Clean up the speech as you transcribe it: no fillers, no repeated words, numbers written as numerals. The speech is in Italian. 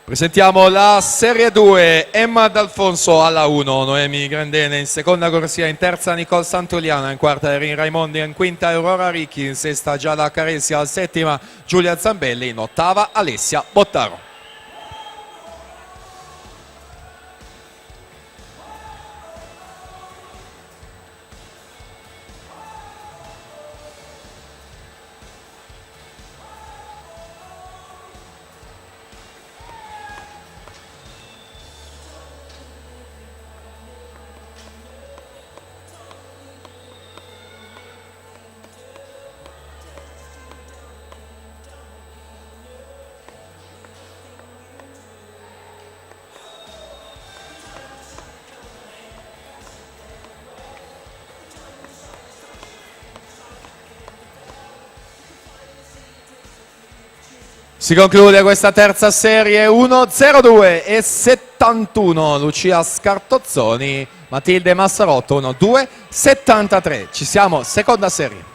Presentiamo la Serie 2, Emma D'Alfonso alla 1, Noemi Grandene in seconda corsia, in terza Nicole Santuliana, in quarta Erin Raimondi, in quinta Aurora Ricchi, in sesta Giada Caresia, in settima Giulia Zambelli, in ottava Alessia Bottaro. Si conclude questa terza serie 1-0-2 e 71 Lucia Scartozzoni, Matilde Massarotto 1-2-73. Ci siamo, seconda serie.